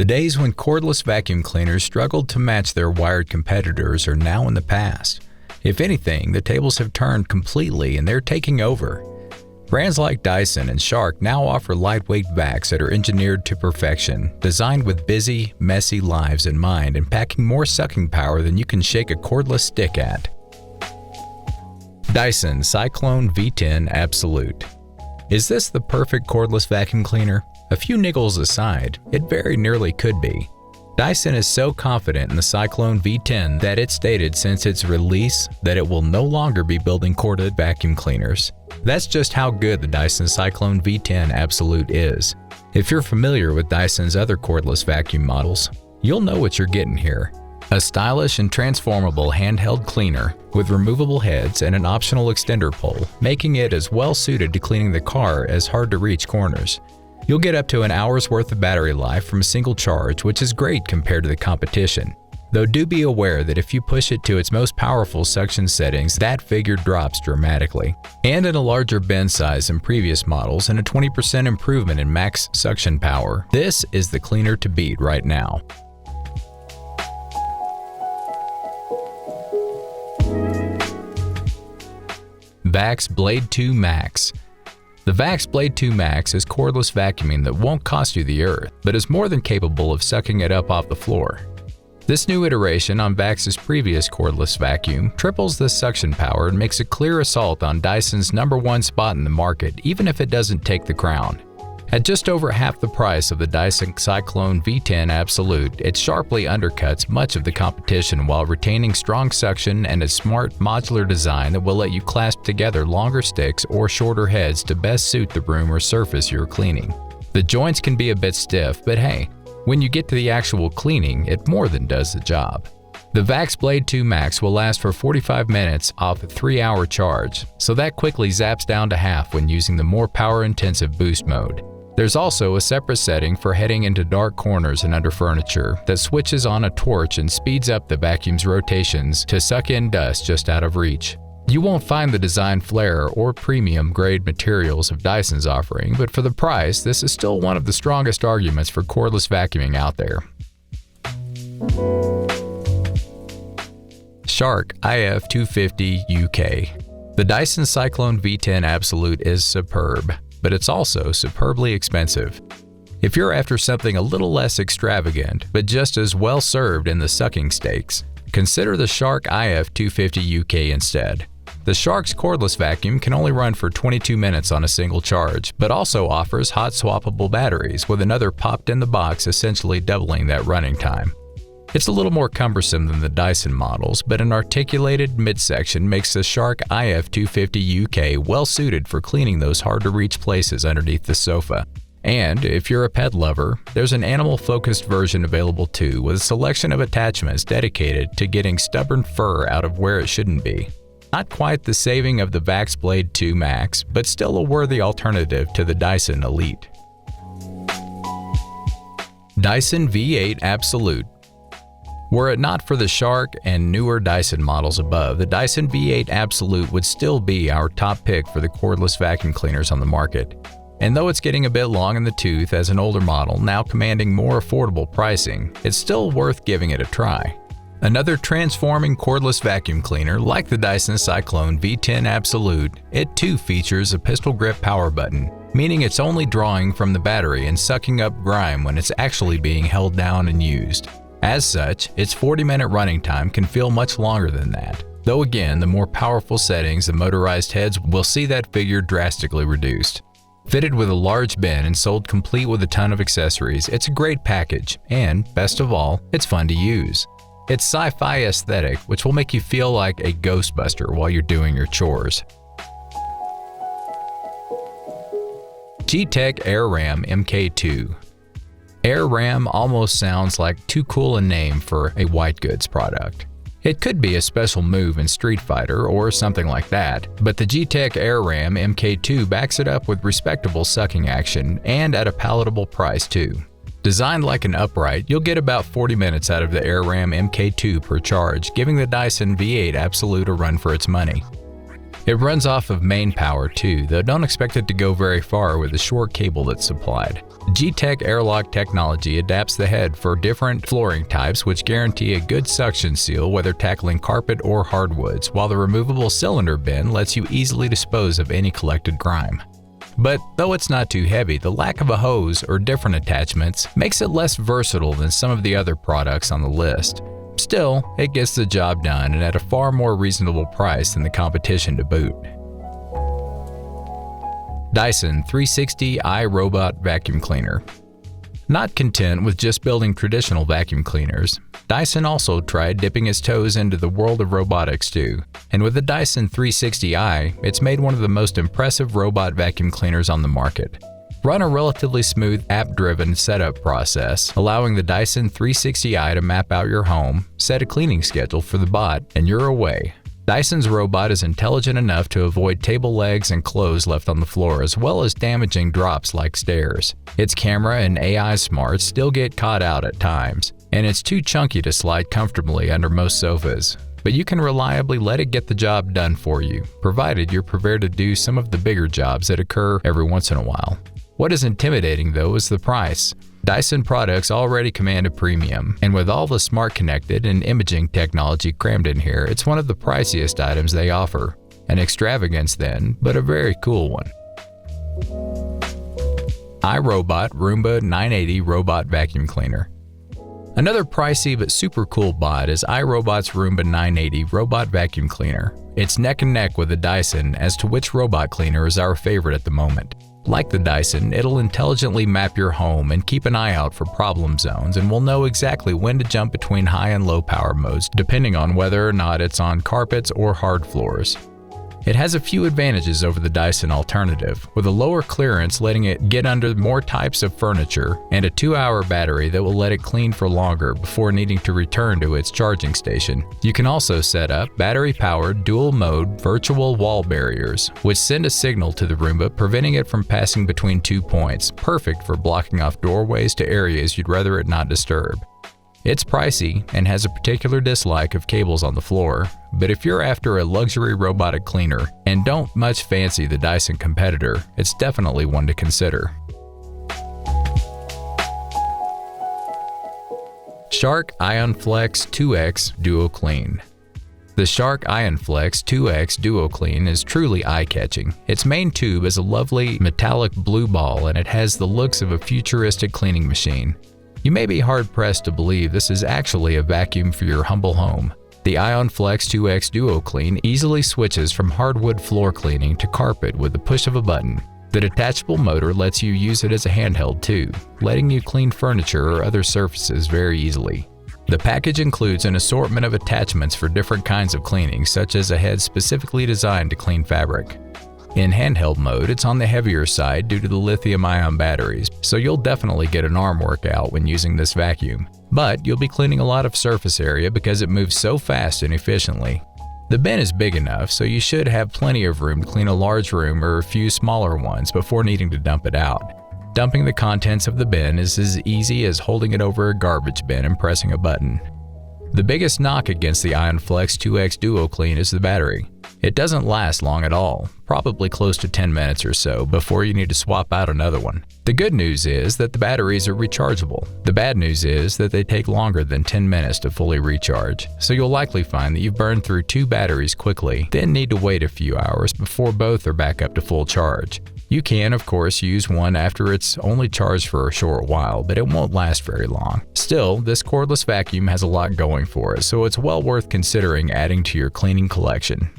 The days when cordless vacuum cleaners struggled to match their wired competitors are now in the past. If anything, the tables have turned completely and they're taking over. Brands like Dyson and Shark now offer lightweight vacs that are engineered to perfection, designed with busy, messy lives in mind and packing more sucking power than you can shake a cordless stick at. Dyson Cyclone V8 Absolute. Is this the perfect cordless vacuum cleaner? A few niggles aside, it very nearly could be. Dyson is so confident in the Cyclone V8 that it's stated since its release that it will no longer be building corded vacuum cleaners. That's just how good the Dyson Cyclone V8 Absolute is. If you're familiar with Dyson's other cordless vacuum models, you'll know what you're getting here. A stylish and transformable handheld cleaner with removable heads and an optional extender pole, making it as well suited to cleaning the car as hard-to-reach corners. You'll get up to an hour's worth of battery life from a single charge, which is great compared to the competition. Though do be aware that if you push it to its most powerful suction settings, that figure drops dramatically. And in a larger bin size than previous models and a 20% improvement in max suction power, this is the cleaner to beat right now. Vax Blade 2 Max. The Vax Blade 2 Max is cordless vacuuming that won't cost you the earth, but is more than capable of sucking it up off the floor. This new iteration on Vax's previous cordless vacuum triples the suction power and makes a clear assault on Dyson's #1 spot in the market, even if it doesn't take the crown. At just over half the price of the Dyson Cyclone V8 Absolute, it sharply undercuts much of the competition while retaining strong suction and a smart modular design that will let you clasp together longer sticks or shorter heads to best suit the room or surface you're cleaning. The joints can be a bit stiff, but hey, when you get to the actual cleaning, it more than does the job. The Vax Blade 2 Max will last for 45 minutes off a 3-hour charge, so that quickly zaps down to half when using the more power-intensive boost mode. There's also a separate setting for heading into dark corners and under furniture that switches on a torch and speeds up the vacuum's rotations to suck in dust just out of reach. You won't find the design flair or premium grade materials of Dyson's offering, but for the price, this is still one of the strongest arguments for cordless vacuuming out there. Shark IF250 UK. The Dyson Cyclone V8 Absolute is superb, but it's also superbly expensive. If you're after something a little less extravagant, but just as well served in the sucking stakes, consider the Shark IF250 UK instead. The Shark's cordless vacuum can only run for 22 minutes on a single charge, but also offers hot swappable batteries with another popped in the box, essentially doubling that running time. It's a little more cumbersome than the Dyson models, but an articulated midsection makes the Shark IF250 UK well suited for cleaning those hard-to-reach places underneath the sofa. And if you're a pet lover, there's an animal-focused version available too, with a selection of attachments dedicated to getting stubborn fur out of where it shouldn't be. Not quite the saving of the Vax Blade 2 Max, but still a worthy alternative to the Dyson Elite. Dyson V8 Absolute. Were it not for the Shark and newer Dyson models above, the Dyson V8 Absolute would still be our top pick for the cordless vacuum cleaners on the market. And though it's getting a bit long in the tooth as an older model, now commanding more affordable pricing, it's still worth giving it a try. Another transforming cordless vacuum cleaner like the Dyson Cyclone V8 Absolute, it too features a pistol grip power button, meaning it's only drawing from the battery and sucking up grime when it's actually being held down and used. As such, its 40-minute running time can feel much longer than that, though again, the more powerful settings of motorized heads will see that figure drastically reduced. Fitted with a large bin and sold complete with a ton of accessories, it's a great package, and, best of all, it's fun to use. It's sci-fi aesthetic, which will make you feel like a Ghostbuster while you're doing your chores. G-Tech AirRam MK2. AirRam almost sounds like too cool a name for a white goods product. It could be a special move in Street Fighter or something like that, but the G-Tech AirRam MK2 backs it up with respectable sucking action and at a palatable price too. Designed like an upright, you'll get about 40 minutes out of the AirRam MK2 per charge, giving the Dyson V8 Absolute a run for its money. It runs off of main power too, though don't expect it to go very far with the short cable that's supplied. G-Tech airlock technology adapts the head for different flooring types, which guarantee a good suction seal whether tackling carpet or hardwoods, while the removable cylinder bin lets you easily dispose of any collected grime. But though it's not too heavy, the lack of a hose or different attachments makes it less versatile than some of the other products on the list. Still, it gets the job done and at a far more reasonable price than the competition to boot. Dyson 360 Irobot Vacuum Cleaner. Not content with just building traditional vacuum cleaners, Dyson also tried dipping its toes into the world of robotics too, and with the Dyson 360i, it's made one of the most impressive robot vacuum cleaners on the market. Run a relatively smooth app-driven setup process, allowing the Dyson 360i to map out your home, set a cleaning schedule for the bot, and you're away. Dyson's robot is intelligent enough to avoid table legs and clothes left on the floor, as well as damaging drops like stairs. Its camera and AI smarts still get caught out at times, and it's too chunky to slide comfortably under most sofas. But you can reliably let it get the job done for you, provided you're prepared to do some of the bigger jobs that occur every once in a while. What is intimidating though is the price. Dyson products already command a premium, and with all the smart connected and imaging technology crammed in here, it's one of the priciest items they offer. An extravagance then, but a very cool one. Irobot Roomba 980 Robot Vacuum Cleaner. Another pricey but super cool bot is Irobot's Roomba 980 Robot Vacuum Cleaner. It's neck and neck with the Dyson as to which robot cleaner is our favorite at the moment. Like the Dyson, it'll intelligently map your home and keep an eye out for problem zones, and will know exactly when to jump between high and low power modes depending on whether or not it's on carpets or hard floors. It has a few advantages over the Dyson alternative, with a lower clearance letting it get under more types of furniture, and a 2-hour battery that will let it clean for longer before needing to return to its charging station. You can also set up battery-powered dual-mode virtual wall barriers, which send a signal to the Roomba preventing it from passing between 2 points, perfect for blocking off doorways to areas you'd rather it not disturb. It's pricey and has a particular dislike of cables on the floor, but if you're after a luxury robotic cleaner and don't much fancy the Dyson competitor, it's definitely one to consider. Shark IonFlex 2X Duo Clean. The Shark IonFlex 2X Duo Clean is truly eye-catching. Its main tube is a lovely metallic blue ball, and it has the looks of a futuristic cleaning machine. You may be hard-pressed to believe this is actually a vacuum for your humble home. The IonFlex 2X Duo Clean easily switches from hardwood floor cleaning to carpet with the push of a button. The detachable motor lets you use it as a handheld too, letting you clean furniture or other surfaces very easily. The package includes an assortment of attachments for different kinds of cleaning, such as a head specifically designed to clean fabric. In handheld mode, it's on the heavier side due to the lithium-ion batteries, so you'll definitely get an arm workout when using this vacuum. But you'll be cleaning a lot of surface area because it moves so fast and efficiently. The bin is big enough, so you should have plenty of room to clean a large room or a few smaller ones before needing to dump it out. Dumping the contents of the bin is as easy as holding it over a garbage bin and pressing a button. The biggest knock against the IonFlex 2X Duo Clean is the battery. It doesn't last long at all, probably close to 10 minutes or so before you need to swap out another one. The good news is that the batteries are rechargeable. The bad news is that they take longer than 10 minutes to fully recharge, so you'll likely find that you've burned through 2 batteries quickly, then need to wait a few hours before both are back up to full charge. You can, of course, use one after it's only charged for a short while, but it won't last very long. Still, this cordless vacuum has a lot going for it, so it's well worth considering adding to your cleaning collection.